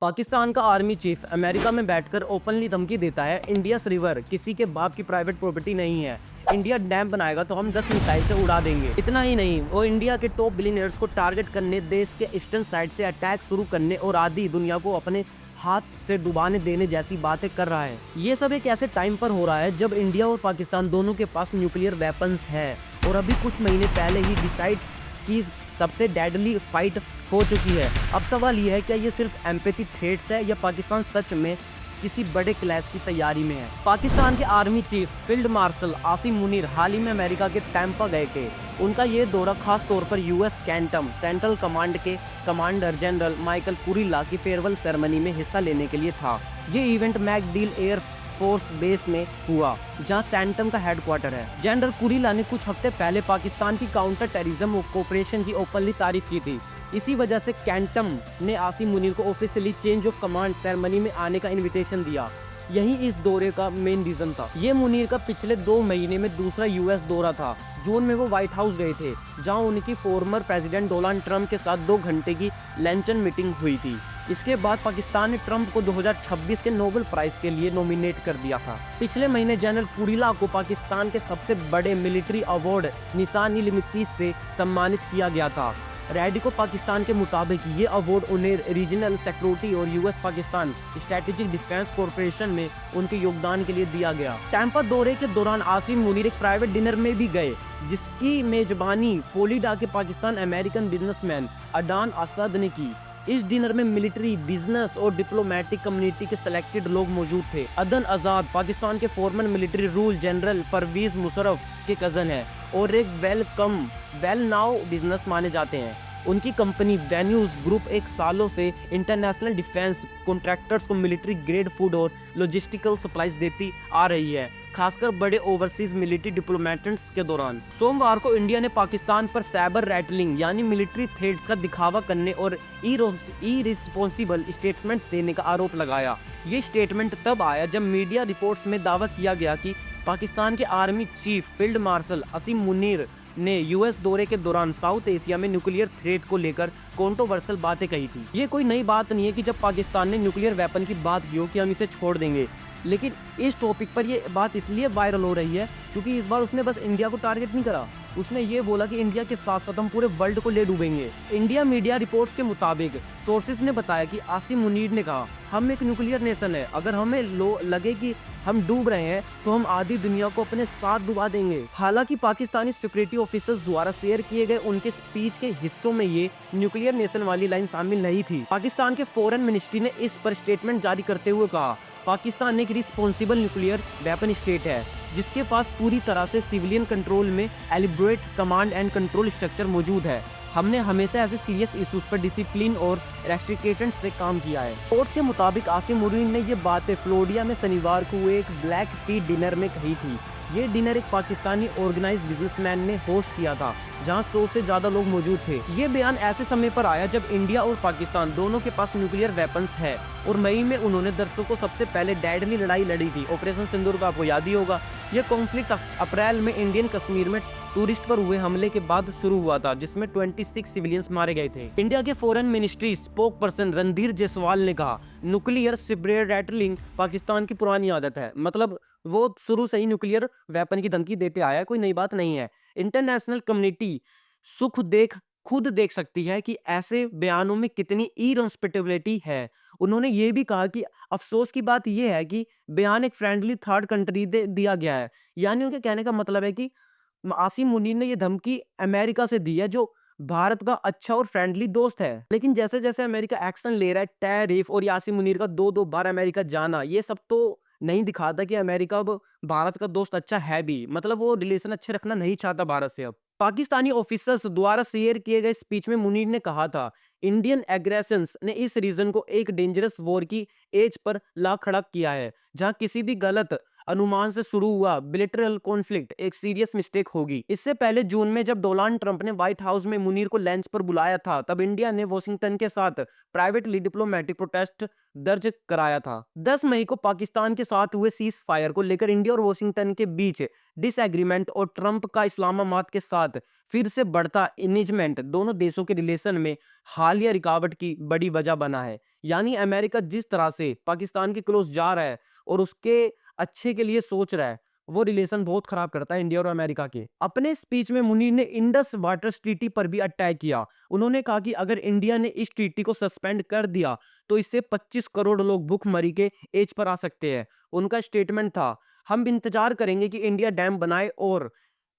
पाकिस्तान का army chief America में बैठकर ओपनली धमकी देता है, इंडियस रिवर किसी के बाप की प्राइवेट प्रॉपर्टी नहीं है। इंडिया डैम बनाएगा तो हम 10 मिसाइल से उड़ा देंगे। इतना ही नहीं, वो इंडिया के टॉप बिलियनियर्स को टारगेट करने, देश के ईस्टर्न साइड से अटैक शुरू करने और आधी दुनिया को अपने हाथ से डुबाने देने जैसी बातें कर रहा है। ये सब एक ऐसे टाइम पर हो रहा है जब इंडिया और पाकिस्तान दोनों के पास न्यूक्लियर वेपन्स है और अभी कुछ महीने पहले ही डिसाइड्स की सबसे डेडली फाइट हो चुकी है। अब सवाल ये है, क्या ये सिर्फ एम्पैथी थ्रेट्स है या पाकिस्तान सच में किसी बड़े क्लैश की तैयारी में है। पाकिस्तान के army chief field marshal Asim Munir हाल ही में अमेरिका के टैंपा गए थे। उनका ये दौरा खास तौर पर यूएस कैंटम सेंट्रल कमांड के कमांडर जनरल माइकल कुरिला की फेयरवेल सेरेमनी में हिस्सा लेने के लिए था। ये इवेंट मैकडील एयर फोर्स बेस में हुआ, जहां सैंटम का हेडक्वार्टर है। जनरल कुरिला ने कुछ हफ्ते पहले पाकिस्तान की काउंटर टेररिज्म कोऑपरेशन की ओपनली तारीफ की थी। इसी वजह से कैंटम ने आसिम मुनीर को officially change of command ceremony में आने का इनविटेशन दिया। यही इस दौरे का मेन रीजन था। ये मुनीर का पिछले 2 महीने में दूसरा यूएस दौरा था। जून में वो व्हाइट हाउस गए थे, जहां उनकी फॉर्मर प्रेसिडेंट डोनाल्ड ट्रंप के साथ 2 घंटे की लंचन मीटिंग हुई थी। इसके बाद पाकिस्तान ने ट्रंप को 2026 के नोबेल प्राइज के लिए नॉमिनेट कर दिया था। पिछले महीने जनरल कुरिला को पाकिस्तान के सबसे बड़े मिलिट्री अवार्ड निशान-ई-30 से सम्मानित किया गया था। रेडिको पाकिस्तान के मुताबिक ये अवार्ड उन्हें रीजनल सिक्योरिटी और US Pakistan strategic defence corporation में उनके योगदान के लिए दिया गया। टैंपा दौरे के दौरान आसिम मुनीर एक प्राइवेट डिनर में भी गए, जिसकी मेजबानी फ्लोरिडा के पाकिस्तान अमेरिकन बिजनेसमैन अडान असद ने की। इस डिनर में मिलिट्री, बिजनेस और डिप्लोमेटिक कम्युनिटी के सिलेक्टेड लोग मौजूद थे। अदन आजाद पाकिस्तान के former military rule general Parvez Musharraf के कजन है और एक वेल नाउ बिजनेस माने जाते हैं। उनकी कंपनी वेन्यूज ग्रुप एक सालों से इंटरनेशनल डिफेंस कॉन्ट्रैक्टर्स को मिलिट्री ग्रेड फूड और लॉजिस्टिकल सप्लाईज देती आ रही है, खासकर बड़े ओवरसीज मिलिट्री डिप्लोमेट्स के दौरान। सोमवार को इंडिया ने पाकिस्तान पर साइबर रैटलिंग यानी मिलिट्री थ्रेट्स का दिखावा करने और इररिस्पॉन्सिबल स्टेटमेंट देने का आरोप लगाया। ये स्टेटमेंट तब आया जब मीडिया रिपोर्ट्स में दावा किया गया कि पाकिस्तान के army chief field marshal Asim Munir ने यूएस दौरे के दौरान साउथ एशिया में न्यूक्लियर थ्रेट को लेकर कंट्रोवर्शियल बातें कही थी। ये कोई नई बात नहीं है कि जब पाकिस्तान ने न्यूक्लियर वेपन की बात की हो कि हम इसे छोड़ देंगे, लेकिन इस टॉपिक पर ये बात इसलिए वायरल हो रही है क्योंकि इस बार उसने बस इंडिया को टारगेट नहीं करा, उसने ये बोला कि इंडिया के साथ साथ हम पूरे वर्ल्ड को ले डूबेंगे। इंडिया मीडिया रिपोर्ट्स के मुताबिक सोर्सेज ने बताया कि आसिम मुनीर ने कहा, हम एक न्यूक्लियर नेशन है, अगर हमें लगे कि हम डूब रहे हैं तो हम आधी दुनिया को अपने साथ डुबा देंगे। हालांकि पाकिस्तानी सिक्योरिटी ऑफिसर्स द्वारा शेयर किए गए उनके स्पीच के हिस्सों में ये न्यूक्लियर नेशन वाली लाइन शामिल नहीं थी। पाकिस्तान के फॉरेन मिनिस्ट्री ने इस पर स्टेटमेंट जारी करते हुए कहा, पाकिस्तान एक रिस्पॉन्सिबल न्यूक्लियर वेपन स्टेट है जिसके पास पूरी तरह से सिविलियन कंट्रोल में एलिब्रेट कमांड एंड कंट्रोल स्ट्रक्चर मौजूद है। हमने हमेशा ऐसे सीरियस इश्यूज पर डिसिप्लिन और रेस्ट्रिक्टेंट से काम किया है। रिपोर्ट्स के मुताबिक आसिम मुनीर ने ये बातें फ्लोरिडा में शनिवार को एक ब्लैक टी डिनर में कही थी। ये डिनर एक पाकिस्तानी ऑर्गेनाइज्ड बिजनेसमैन ने होस्ट किया था, जहां 100 से ज्यादा लोग मौजूद थे। ये बयान ऐसे समय पर आया जब इंडिया और पाकिस्तान दोनों के पास न्यूक्लियर वेपन्स है और मई में उन्होंने दर्शकों को सबसे पहले डेडली लड़ाई लड़ी थी, ऑपरेशन सिंदूर का आपको याद ही होगा। यह कॉन्फ्लिक्ट अप्रैल में इंडियन कश्मीर में टूरिस्ट पर हुए हमले के बाद शुरू हुआ था, जिसमें 26 सिविलियंस मारे गए थे। इंडिया के foreign ministry spoke person Randhir Jaiswal ने कहा, न्यूक्लियर साइबर रैटलिंग पाकिस्तान की पुरानी आदत है, मतलब वो शुरू से ही न्यूक्लियर वेपन की धमकी देते आया है, कोई नई बात नहीं है। इंटरनेशनल कम्युनिटी खुद देख सकती है कि ऐसे बयानों में कितनी इरेस्पॉन्सिबिलिटी है। उन्होंने ये भी कहा कि अफसोस की बात यह है कि बयान एक फ्रेंडली थर्ड कंट्री दे दिया गया है, यानी उनके कहने का मतलब है कि आसिम मुनीर ने ये धमकी अमेरिका से दी है, जो भारत का अच्छा और फ्रेंडली दोस्त है। लेकिन जैसे जैसे अमेरिका एक्शन ले रहा है, टैरिफ और आसिम मुनीर का 2-2 बार अमेरिका जाना, ये सब तो नहीं दिखाता कि अमेरिका अब भारत का दोस्त अच्छा है भी, मतलब वो रिलेशन अच्छे रखना नहीं चाहता भारत से अब। पाकिस्तानी ऑफिसर्स द्वारा शेयर किए गए स्पीच में मुनीर ने कहा था, इंडियन एग्रेशंस ने इस रीजन को एक डेंजरस वॉर की एज पर ला खड़ा किया है, जहां किसी भी गलत अनुमान से शुरू हुआ बिलेटरल कॉन्फ्लिक्ट एक सीरियस मिस्टेक होगी। इससे पहले जून में जब डोनाल्ड ट्रंप ने व्हाइट हाउस में मुनीर को लंच पर बुलाया था, तब इंडिया ने वॉशिंगटन के साथ प्राइवेटली डिप्लोमेटिक प्रोटेस्ट दर्ज कराया था। 10 मई को पाकिस्तान के साथ हुए सीज फायर को लेकर इंडिया और वॉशिंगटन के बीच डिसएग्रीमेंट और ट्रंप का इस्लामाबाद के साथ फिर से बढ़ता इंगेजमेंट दोनों देशों के रिलेशन में हालिया रुकावट की बड़ी वजह बना है। यानी अमेरिका जिस तरह से पाकिस्तान के क्लोज जा रहा है और उसके अच्छे के लिए सोच रहा है, वो रिलेशन बहुत खराब करता है इंडिया और अमेरिका के। अपने स्पीच में मुनीर ने इंडस वाटर ट्रीटी पर भी अटैक किया। उन्होंने कहा कि अगर इंडिया ने इस ट्रीटी को सस्पेंड कर दिया तो इससे 25 करोड़ लोग भूखमरी के एज पर आ सकते हैं। उनका स्टेटमेंट था, हम इंतजार करेंगे कि इंडिया डैम बनाए और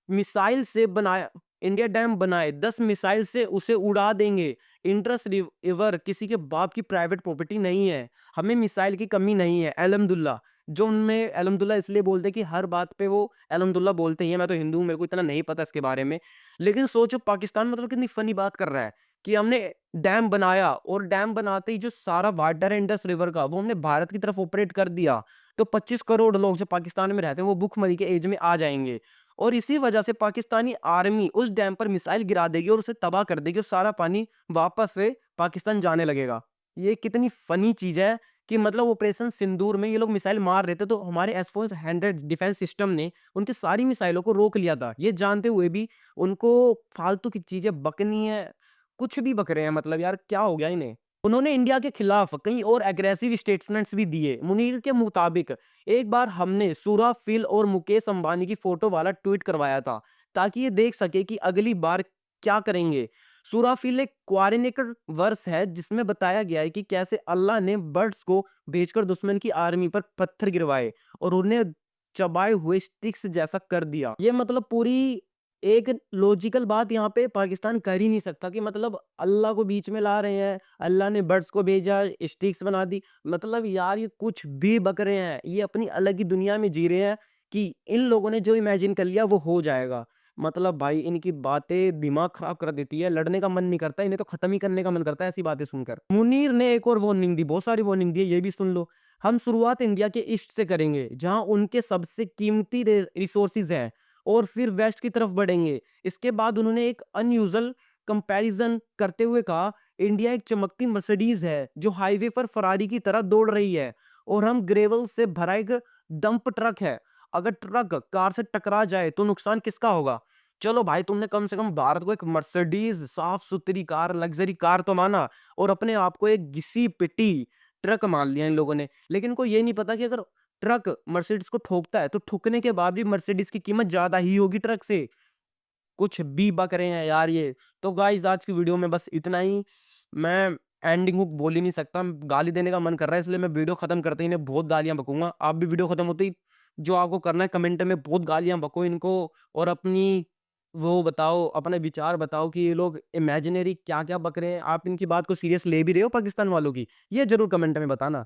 मिसाइल से बनाया इंडिया डैम बनाए 10 मिसाइल से उसे उड़ा देंगे। इंडस रिवर किसी के बाप की प्राइवेट प्रॉपर्टी नहीं है। हमें मिसाइल की कमी नहीं है। अल्हम्दुलिल्लाह, जो उनमें अल्हम्दुलिल्लाह इसलिए बोलते हैं कि हर बात पे वो अल्हम्दुलिल्लाह बोलते ही हैं। मैं तो हिंदू हूं, मेरे को इतना नहीं पता इसके बारे में, लेकिन सोचो पाकिस्तान मतलब कितनी फनी बात कर रहा है कि हमने डैम बनाया और डैम बनाते ही जो सारा वाटर है इंडस रिवर का वो हमने भारत की तरफ ऑपरेट कर दिया, तो 25 करोड़ लोग जो पाकिस्तान में रहते हैं वो भूखमरी के एज में आ जाएंगे। और इसी वजह से पाकिस्तानी आर्मी उस डैम पर मिसाइल गिरा देगी और उसे तबाह कर देगी और सारा पानी वापस से पाकिस्तान जाने लगेगा। ये कितनी फनी चीज है कि मतलब ऑपरेशन सिंदूर में ये लोग मिसाइल मार रहे थे तो हमारे S-400 डिफेंस सिस्टम ने उनकी सारी मिसाइलों को रोक लिया था। ये जानते हुए भी उनको फालतू की चीजें बकनी है, कुछ भी बक रहे हैं। मतलब यार क्या हो गया इन्हें। उन्होंने इंडिया के खिलाफ कई और एग्रेसिव स्टेटमेंट्स भी दिए। मुनीर के मुताबिक एक बार हमने सूरा फिल और मुकेश अंबानी की फोटो वाला ट्वीट करवाया था ताकि ये देख सके कि अगली बार क्या करेंगे। सूरा फिल एक कुरानिक वर्स है जिसमें बताया गया है कि कैसे अल्लाह ने बर्ड्स को भेजकर दुश्मन की आर्मी पर पत्थर गिरवाए और उन्हें चबाए हुए स्टिक्स जैसा कर दिया। ये मतलब पूरी एक लॉजिकल बात यहाँ पे पाकिस्तान कर ही नहीं सकता कि मतलब अल्लाह को बीच में ला रहे हैं, अल्लाह ने बर्ड्स को भेजा, स्टिक्स बना दी। मतलब यार ये कुछ भी बक रहे हैं, ये अपनी अलग ही दुनिया में जी रहे हैं कि इन लोगों ने जो इमेजिन कर लिया वो हो जाएगा। मतलब भाई इनकी बातें दिमाग खराब कर देती है, लड़ने का मन नहीं करता, इन्हें तो खत्म ही करने का मन करता है ऐसी बातें सुनकर। मुनीर ने एक और वार्निंग दी, बहुत सारी वार्निंग दी है, ये भी सुन लो। हम शुरुआत इंडिया के ईस्ट से करेंगे जहां उनके सबसे कीमती रिसोर्सिस है और फिर वेस्ट की तरफ बढ़ेंगे। इसके बाद उन्होंने एक अनयूजुअल कंपैरिजन करते हुए कहा, इंडिया एक चमकती मर्सिडीज है जो हाईवे पर फरारी की तरह दौड़ रही है और हम ग्रेवल से भरा एक डंप ट्रक है। अगर ट्रक कार से टकरा जाए तो नुकसान किसका होगा? चलो भाई तुमने कम से कम भारत को एक मर्सिडीज साफ सुथरी कार, लग्जरी कार तो माना और अपने आप को एक घिसी पिटी ट्रक मान लिया इन लोगों ने। लेकिन को ये नहीं पता कि अगर ट्रक मर्सिडीज को ठोकता है तो ठुकने के बाद भी मर्सिडीज की कीमत ज्यादा ही होगी ट्रक से। कुछ भी बक रहे हैं यार ये। तो गाइस आज की वीडियो में बस इतना ही। मैं एंडिंग हुक बोल ही नहीं सकता, गाली देने का मन कर रहा है, इसलिए मैं वीडियो खत्म करते ही इन्हें बहुत गालियां बकूंगा। आप भी वीडियो खत्म होते ही जो आपको करना है कमेंट में बहुत गालियां बको इनको और अपनी वो बताओ, अपने विचार बताओ कि ये लोग इमेजिनरी क्या क्या बक रहे हैं। आप इनकी बात को सीरियस ले भी रहे हो पाकिस्तान वालों की, ये जरूर कमेंट में बताना।